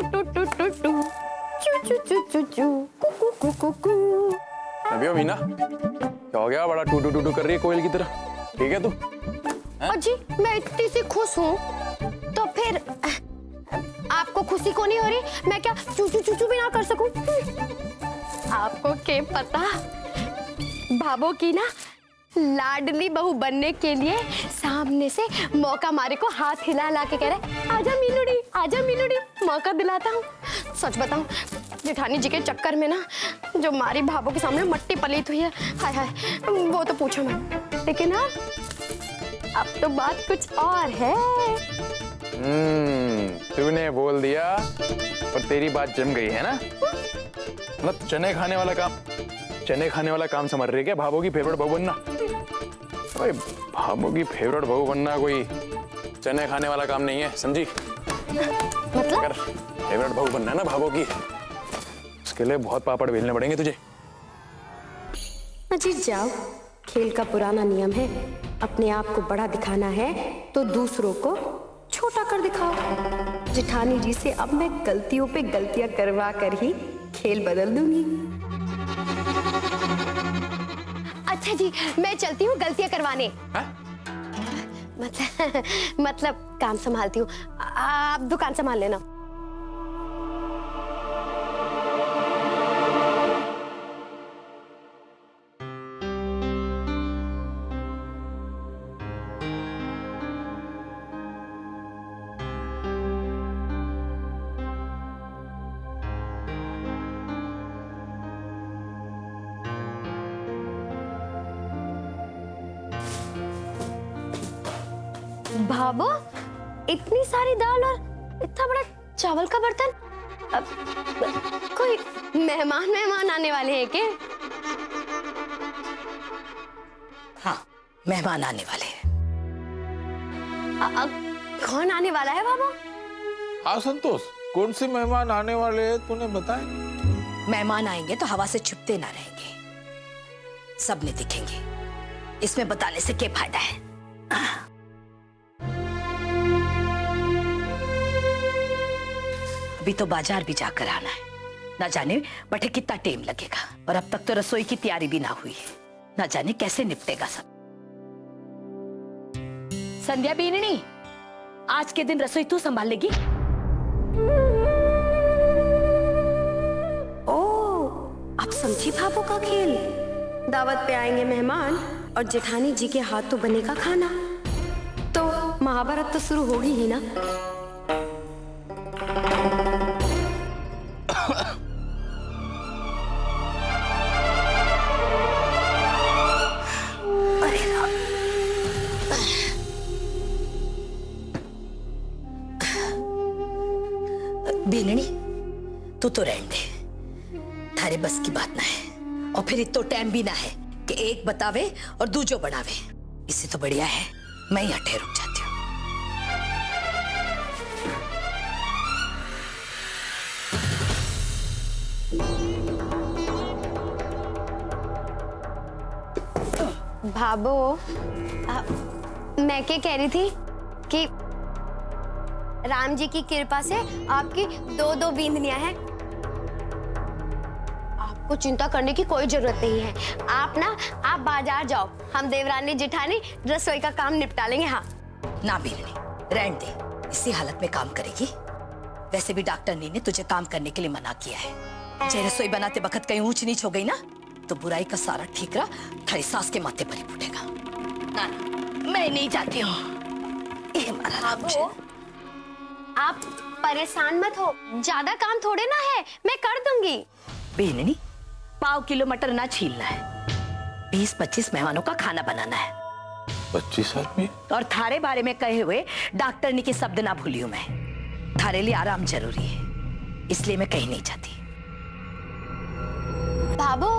To to to to चू चू चू चू चू कू कू कू कू। अभी हो मीना, क्या हो गया? बड़ा टू टू टू टू कर रही है कोयल की तरह। ठीक है तू? अजी मैं इतनी सी खुश हूँ तो फिर आपको खुशी को नहीं हो रही? मैं क्या चू चू चू चू भी ना कर सकूं? आपको क्या पता, भाभो की ना लाडली बहू बनने के लिए सामने से मौका मारे को हाथ हिला ला के कह रहे आजा मीनूड़ी, आजा मीनूड़ी, मौका दिलाता हूँ। सच बताऊं, जेठानी जी के चक्कर में ना जो मारी भाभो के सामने मट्टी पलीत हुई है, हाय हाय, वो तो पूछो मत। लेकिन हाँ, अब तो बात कुछ और है। तूने बोल दिया और तेरी बात जम गई है ना? मतलब चने खाने वाला काम समझ रही है क्या? भाभो की फेवरेट बहू बनना? भाई भाभो की फेवरेट बहू बनना कोई चने खाने वाला काम नहीं है, समझी? मतलब? अगर फेवरेट बहू बनना है ना भाभो की, उसके लिए बहुत पापड़ बेलने पड़ेंगे तुझे। अजी जाओ, खेल का पुराना नियम है, अपने आप को बड़ा दिखाना है तो दूसरों को छोटा कर दिखाओ। जेठानी जी से अब मैं गलतियों पे गलतियां करवा कर ही खेल बदल दूंगी। अच्छा जी, मैं चलती हूँ गलतियां करवाने। मतलब काम संभालती हूँ, आप दुकान संभाल लेना। भाभो, इतनी सारी दाल और इतना बड़ा चावल का बर्तन, अब कोई मेहमान आने वाले हैं क्या? हाँ, मेहमान आने वाले हैं। कौन आने वाला है भाभो? हाँ संतोष, कौन से मेहमान आने वाले हैं तूने बताया? मेहमान आएंगे तो हवा से छुपते ना रहेंगे, सबने दिखेंगे। इसमें बताने से क्या फायदा है? अभी तो बाजार भी जाकर आना है, ना जाने बटे कितना टाइम लगेगा, और अब तक तो रसोई की तैयारी भी ना हुई है, ना जाने कैसे निपटेगा सब। संध्या बीननी, आज के दिन रसोई तू संभाल लेगी? आप समझी भाभो का खेल? दावत पे आएंगे मेहमान और जेठानी जी के हाथों बनेगा खाना, तो महाभारत तो शुरू होगी ही ना। बीननी, तू तो रहने दे, थारे बस की बात ना है, और फिर इतना टाइम भी ना है कि एक बतावे और दूजो बनावे। इससे तो बढ़िया है मैं ही हटे रुक जाती हूँ। भाभो, मैं क्या कह रही थी कि राम जी की कृपा से आपकी दो दो बींदनियां हैं, आपको चिंता करने की कोई जरूरत नहीं है। आप बाजार जाओ, हम देवरानी जेठानी रसोई का काम निपटा लेंगे। हाँ ना बीननी, रहने दे, इसी हालत में काम करेगी। वैसे भी डॉक्टर ने तुझे काम करने के लिए मना किया है। चाहे रसोई बनाते वक्त कहीं ऊंच नीच हो गई ना, तो बुराई का सारा ठीकरा थारी सास के माथे पर ही फूटेगा। ना, मैं नहीं जाती हूँ। आप परेशान मत हो, ज्यादा काम थोड़े ना है, मैं कर दूंगी। बीननी, 1/2 किलो मटर ना छीलना है, 20-25 मेहमानों का खाना बनाना है। 25 आदमी? और थारे बारे में कहे हुए डॉक्टर ने के शब्द ना भूलियो मैं। थारे लिए आराम जरूरी है, इसलिए मैं कहीं नहीं जाती। भाभो,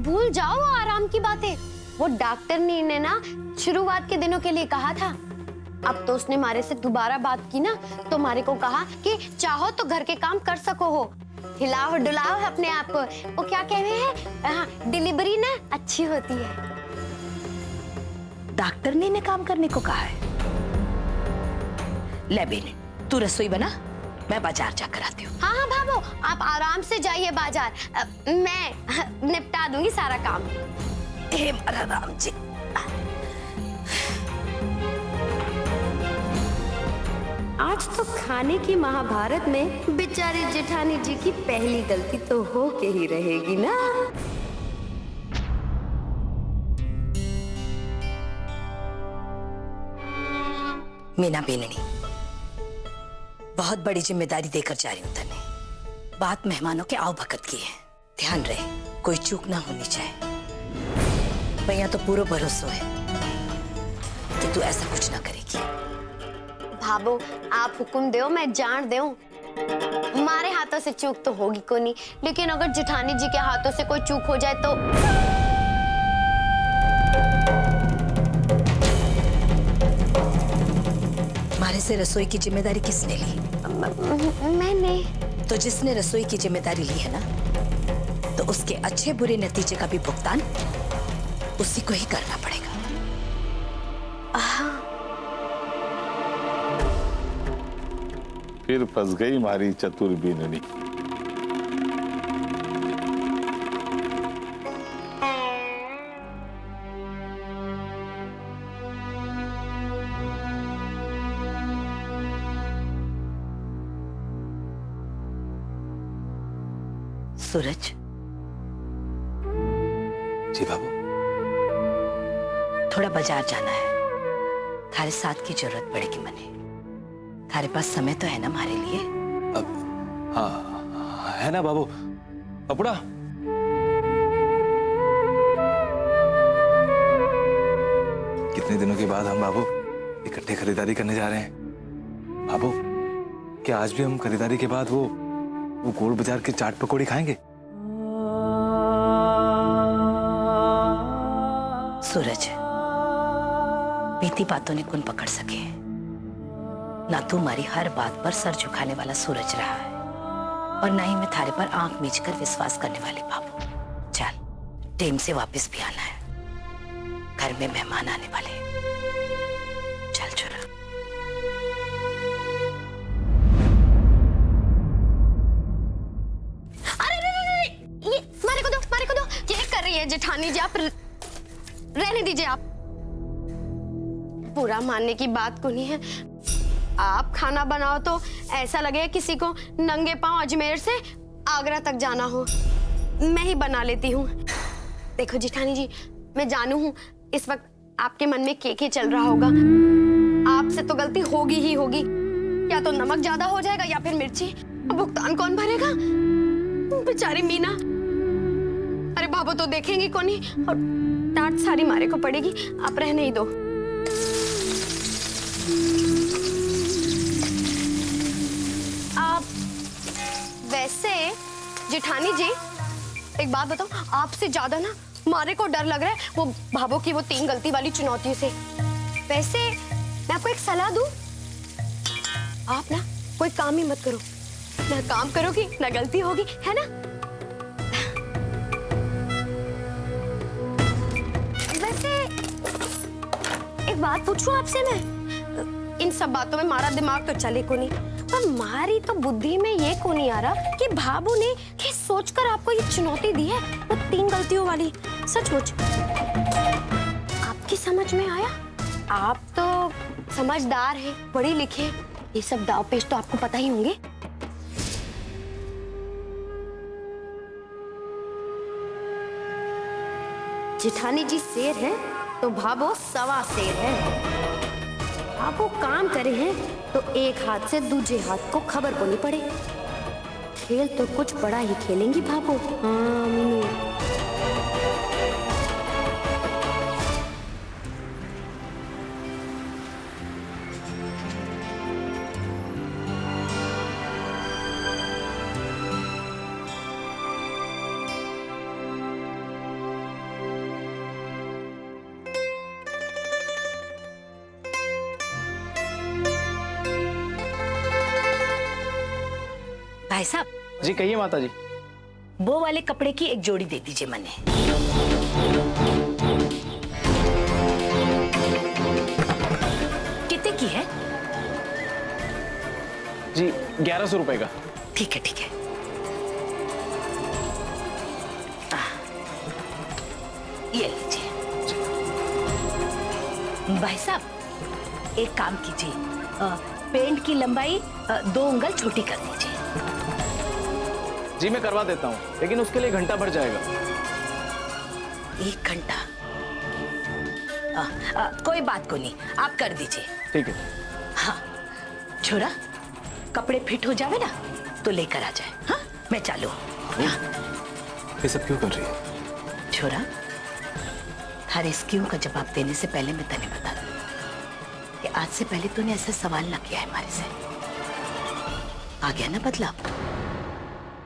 भूल जाओ आराम की बातें। वो डॉक्टर ने ना शुरुआत के दिनों के लिए कहा था, अब तो उसने मारे से दोबारा बात की ना, तो मारे को कहा कि चाहो तो घर के काम कर सको हो, हिलाओ डुलाओ अपने आप को। वो क्या कह रहे हैं, हाँ, डिलीवरी ना अच्छी होती है। डॉक्टर ने काम करने को कहा है? ले बेने, तू रसोई बना, मैं बाजार जाकर आती हूँ। हाँ हाँ भाभो, आप आराम से जाइए बाजार। मैं निपटा दूंगी सारा काम। हे मारा राम जी। आज तो खाने की महाभारत में बेचारे जेठानी जी की पहली गलती तो हो के ही रहेगी ना। मीना बेननी, बहुत बड़ी जिम्मेदारी देकर जा रही हूं तने। बात मेहमानों के आओ भगत की है, ध्यान रहे कोई चूक ना होनी चाहिए। भैया तो पूरा भरोसा है कि तू ऐसा कुछ ना करेगी। भाभो आप हुक्म दो, मैं जान दूं। हमारे हाथों से चूक तो होगी को नहीं, लेकिन अगर जेठानी जी के हाथों से कोई चूक हो जाए तो हमारे से रसोई की जिम्मेदारी किसने ली? मैंने। तो जिसने रसोई की जिम्मेदारी ली है ना, तो उसके अच्छे बुरे नतीजे का भी भुगतान उसी को ही करना पड़ेगा। फिर फंस गई हमारी चतुर बीननी। सूरज। जी बाबू। थोड़ा बाजार जाना है, थारे साथ की जरूरत पड़ेगी मने। थारे पास समय तो है ना हमारे लिए? हाँ है ना बाबू। पपुड़ा, कितने दिनों के बाद हम बाबू इकट्ठे खरीदारी करने जा रहे हैं। बाबू, क्या आज भी हम खरीदारी के बाद वो गोल बाजार के चाट पकौड़ी खाएंगे? सूरज, बीती बातों ने कौन पकड़ सके? ना तू हमारी हर बात पर सर झुकाने वाला सूरज रहा है, और ना ही मैं थारे पर आंख मीच कर विश्वास करने वाली बाबू। चल, टाइम से वापस भी आना है, घर में मेहमान आने वाले हैं। चल छोरा। अरे ये मारे को दो, ये कर रही है जेठानी जी। आप रहने दीजिए। आप पूरा मानने की बात को नहीं है। आप खाना बनाओ तो ऐसा लगे किसी को नंगे पांव अजमेर से आगरा तक जाना हो। मैं ही बना लेती हूँ। देखो जेठानी जी, मैं जानू हूँ इस वक्त आपके मन में के चल रहा होगा। आपसे तो गलती होगी ही होगी, या तो नमक ज्यादा हो जाएगा या फिर मिर्ची। अब भुगतान कौन भरेगा? बेचारी मीना। अरे भाभो तो देखेंगी कौन ही, और डांट सारी मारे को पड़ेगी। आप रहने ही दो। आप वैसे जेठानी जी एक बात बताओ, आपसे ज्यादा ना मारे को डर लग रहा है वो भाभो की वो 3 गलती वाली चुनौतियों से। वैसे मैं आपको एक सलाह दूं, आप ना कोई काम ही मत करो। ना काम करोगी ना गलती होगी, है ना? वैसे एक बात पूछूं आपसे मैं? इन सब बातों में हमारा दिमाग तो चले को नहीं, पर हमारी तो बुद्धि में ये को नहीं आ रहा कि भाभो ने ये सोचकर आपको ये चुनौती दी है वो 3 गलतियों वाली। सचमुच आपकी समझ में आया? आप तो समझदार हैं, पढ़े लिखे, ये सब दाव पेश तो आपको पता ही होंगे। जेठानी जी शेर है तो भाभो सवा शेर है। आप वो काम करे हैं तो एक हाथ से दूसरे हाथ को खबर को नहीं पड़े। खेल तो कुछ बड़ा ही खेलेंगी भाभो। हाँ मीनू। भाई साहब। जी कहिए माता जी। वो वाले कपड़े की एक जोड़ी दे दीजिए मने। कितने की है? जी 1100 रुपए का। ठीक है ठीक है। ये लीजिए। भाई साहब एक काम कीजिए, पेंट की लंबाई 2 उंगल छोटी कर दीजिए। जी मैं करवा देता हूँ, लेकिन उसके लिए घंटा भर जाएगा। 1 घंटा? कोई बात को नहीं, आप कर दीजिए। ठीक है। हाँ छोरा, कपड़े फिट हो जावे ना तो लेकर आ जाए। हाँ मैं चालू हूँ। ये सब क्यों कर रही है? छोरा, हर इसक्यों का जवाब देने से पहले मैं तने बता दूं कि आज से पहले तूने ऐसा सवाल ना किया है हमारे से। आ गया ना बदलाव,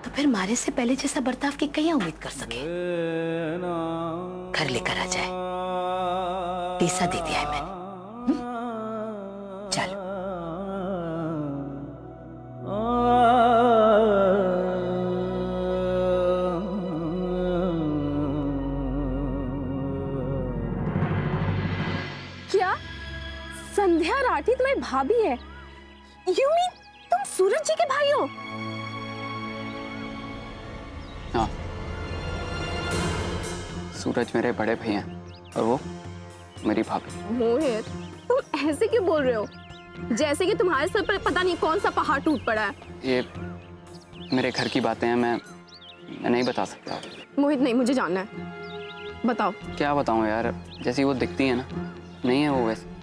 तो फिर मारे से पहले जैसा बर्ताव की कहीं उम्मीद कर सके। घर लेकर आ जाए, पैसा दे दिया है मैंने। चलो। क्या संध्या राठी तुम्हारी भाभी है? यू मीन तुम सूरज जी के भाई हो? हाँ, सूरज मेरे बड़े भैया हैं और वो मेरी भाभी। मोहित, तुम ऐसे क्यों बोल रहे हो जैसे कि तुम्हारे सर पर पता नहीं कौन सा पहाड़ टूट पड़ा है? ये मेरे घर की बातें हैं, मैं नहीं बता सकता। मोहित नहीं, मुझे जानना है, बताओ। क्या बताऊं यार, जैसी वो दिखती है ना, नहीं है वो वैसे।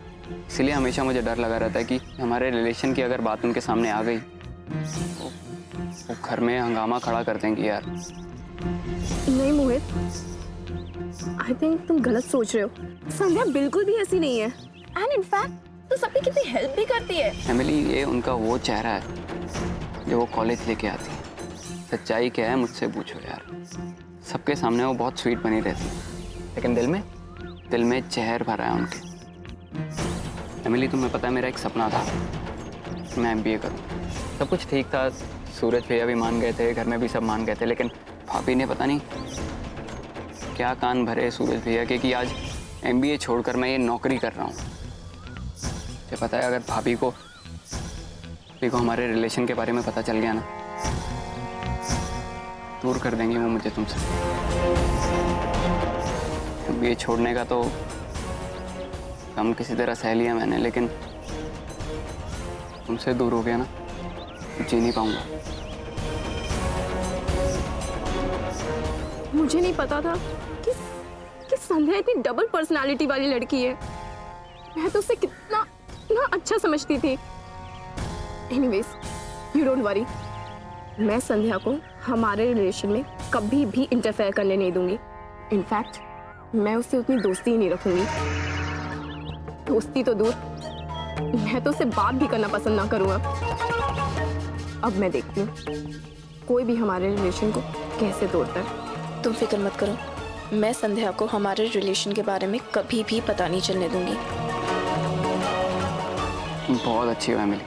इसलिए हमेशा मुझे डर लगा रहता है कि हमारे रिलेशन की अगर बात उनके सामने आ गई तो वो घर में हंगामा खड़ा कर देंगी यार। नहीं मोहित, आई थिंक तुम गलत सोच रहे हो। संध्या बिल्कुल भी ऐसी नहीं है, एंड इनफैक्ट तो सबकी कितनी हेल्प भी करती है। एमिली, ये उनका वो चेहरा है जो वो कॉलेज लेके आती है। सच्चाई क्या है मुझसे पूछो यार। सबके सामने वो बहुत स्वीट बनी रहती है, लेकिन दिल में जहर भरा है उनके। एमिली, तुम्हें पता है मेरा एक सपना था, मैं एमबीए करूं। सब कुछ ठीक था, सूरज भैया भी मान गए थे, घर में भी सब मान गए थे, लेकिन भाभी ने पता नहीं क्या कान भरे सूरज भैया के कि आज एमबीए छोड़कर मैं ये नौकरी कर रहा हूँ। मुझे पता है अगर भाभी को हमारे रिलेशन के बारे में पता चल गया ना, दूर कर देंगी वो मुझे तुमसे। एमबीए छोड़ने का तो काम किसी तरह सह लिया मैंने, लेकिन तुमसे दूर हो गया ना, जी नहीं पाऊंगा। मुझे नहीं पता था कि संध्या इतनी डबल पर्सनालिटी वाली लड़की है। मैं तो उसे कितना अच्छा समझती थी। एनीवेज, यू डोंट वरी, मैं संध्या को हमारे रिलेशन में कभी भी इंटरफेयर करने नहीं दूंगी। इनफैक्ट मैं उससे उतनी दोस्ती ही नहीं रखूंगी। दोस्ती तो दूर, मैं तो उससे बात भी करना पसंद ना करूंगा। अब मैं देखती हूँ कोई भी हमारे रिलेशन को कैसे तोड़ता है। तुम फिक्र मत करो, मैं संध्या को हमारे रिलेशन के बारे में कभी भी पता नहीं चलने दूंगी। बहुत अच्छी हो एमिली।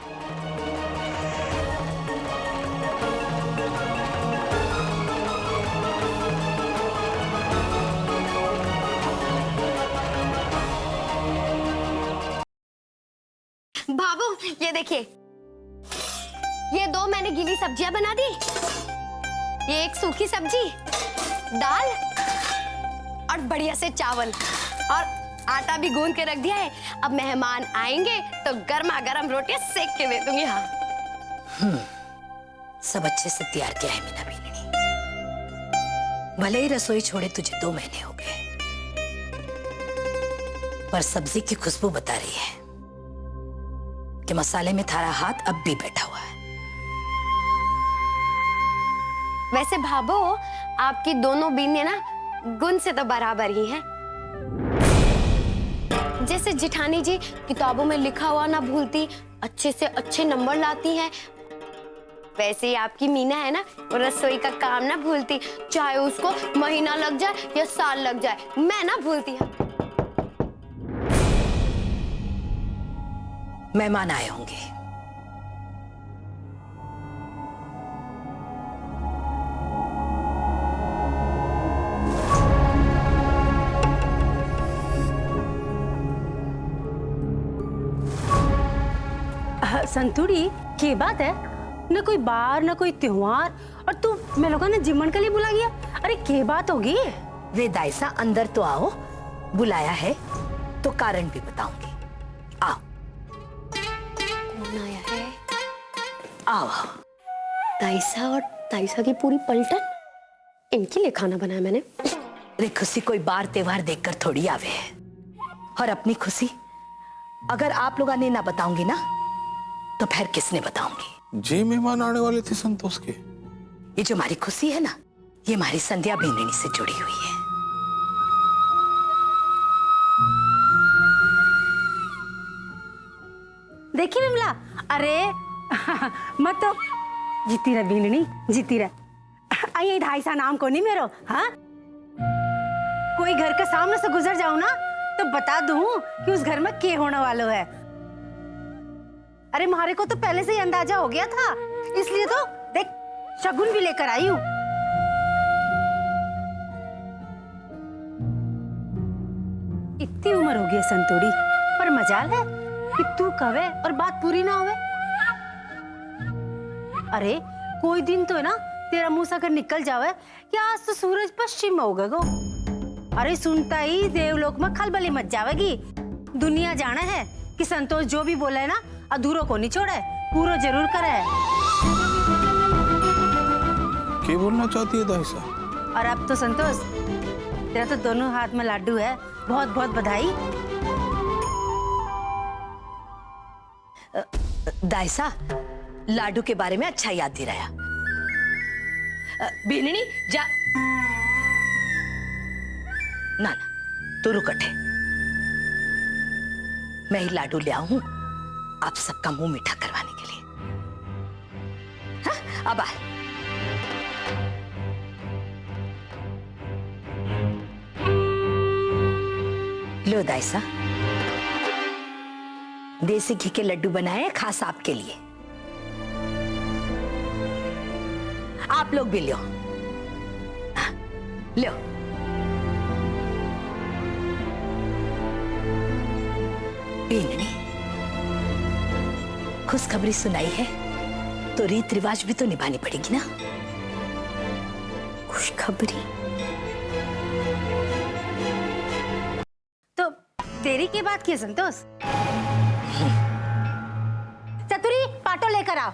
बाबू ये देखिए, ये 2 मैंने गीली सब्जियां बना दी, ये एक सूखी सब्जी, दाल और बढ़िया से चावल, और आटा भी गूंद के रख दिया है। अब मेहमान आएंगे तो गर्मा गर्म रोटियां सेक के दे दूंगी। हाँ सब अच्छे से तैयार किया है मीना बीननी। भले ही रसोई छोड़े तुझे 2 महीने हो गए, पर सब्जी की खुशबू बता रही है कि मसाले में थारा हाथ अब भी बैठा हुआ है। वैसे भाभो, आपकी दोनों बीनियां ना गुण से तो बराबर ही हैं। जैसे जिठानी जी किताबों में लिखा हुआ ना भूलती, अच्छे से अच्छे नंबर लाती हैं, वैसे ही आपकी मीना है ना, वो रसोई का काम ना भूलती, चाहे उसको महीना लग जाए या साल लग जाए, मैं ना भूलती। मेहमान आए होंगे। संतुड़ी, की बात है? न कोई बार न कोई त्योहार, और तू मैं लोगों ने जिमन के लिए बुला गया। अरे क्या बात होगी? वे दाइसा अंदर तो आओ, बुलाया है तो कारण भी बताऊंगी। आओ। कौन आया है? आओ। ताइसा और ताइसा की पूरी पलटन, इनके लिए खाना बनाया मैंने। रे खुशी कोई बार त्योहार देखकर थोड़ी आवे है, और अपनी खुशी अगर आप लोग ने ना बताऊंगी ना तो फिर किसने बताऊंगी? जी मेहमान आने वाले थे संतोष के। ये जो हमारी खुशी है ना, ये हमारी संध्या बेननी से जुड़ी हुई है। देखी विमला, अरे मत तो जीती रह बीननी, जीती रह। आई ढाई सा नाम को नहीं मेरो, हाँ? कोई घर के सामने से गुजर जाऊं ना तो बता दूं कि उस घर में क्या होने वाला है। अरे मारे को तो पहले से ही अंदाजा हो गया था, इसलिए तो देख शगुन भी लेकर आई हूं। इतनी उम्र हो गई संतोड़ी, पर मजाल है कि तू कवे और बात पूरी ना होवे। अरे कोई दिन तो है ना तेरा मुंह से अगर निकल जावे कि आज तो सूरज पश्चिम में होगा गो, अरे सुनता ही देवलोक में खलबली मच जावेगी। दुनिया जाने है कि संतोष जो भी बोले है ना अधूरो को नहीं छोड़े, पूरा जरूर करे। क्या बोलना चाहती है दाइसा? और अब तो संतोष तेरा तो दोनों हाथ में लाडू है, बहुत बहुत बधाई। दाइसा लाडू के बारे में अच्छा याद दिलाया। बेननी जा ना ना तू रुकटे, मैं ही लाडू ले आऊं आप सबका मुंह मीठा करवाने के लिए। हाँ, अब आ। लो दाइसा, देसी घी के लड्डू बनाए खास आपके लिए। आप लोग भी लो, लो। बेननी, खुशखबरी सुनाई है तो रीत रिवाज भी तो निभानी पड़ेगी ना। खुशखबरी तो देरी की बात की है संतोष? चतुरी पाटो लेकर आओ।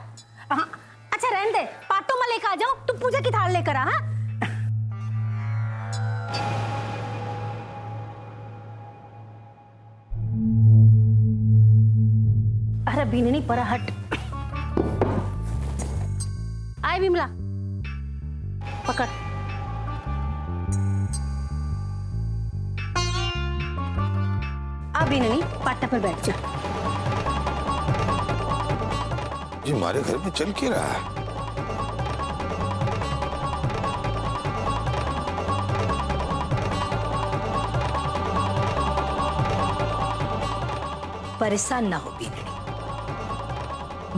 हाँ, अच्छा रहने दे, पाटो में लेकर आ जाओ, तू पूजा की थाल लेकर आ। हाँ? अरे बीननी पर हट। आए बिमला, पकड़। अभी नहीं, पाटा पर बैठ जा। जी हमारे घर में चल के रहा है। परेशान ना हो बीननी,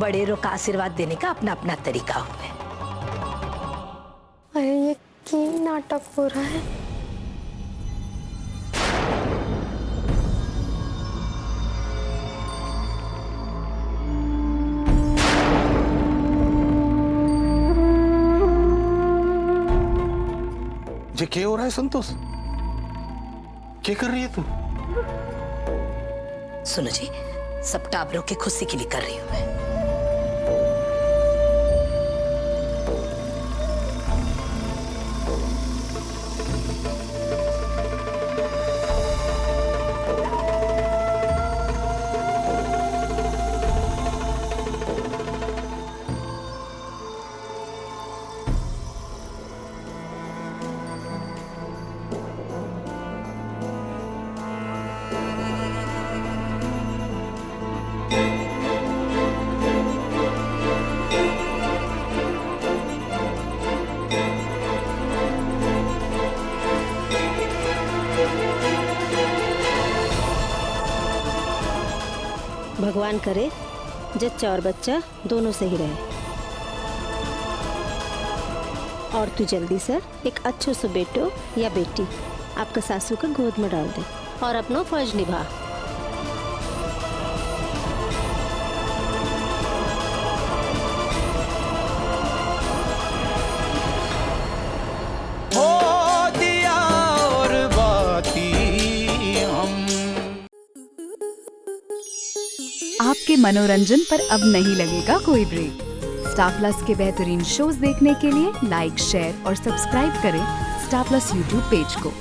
बड़ेरों का आशीर्वाद देने का अपना अपना तरीका हुआ है। अरे ये क्या नाटक हो रहा है? ये क्या हो रहा है संतोष? क्या कर रही है तू? सुनो जी, सब टाबरों की खुशी के लिए कर रही हूं मैं। भगवान करे जच्चा और बच्चा दोनों सही रहे, और तू जल्दी से एक अच्छो से बेटो या बेटी आपका सासू का गोद में डाल दे और अपना फर्ज निभा। आपके मनोरंजन पर अब नहीं लगेगा कोई ब्रेक। स्टार प्लस के बेहतरीन शोज देखने के लिए लाइक, शेयर और सब्सक्राइब करें स्टार प्लस यूट्यूब पेज को।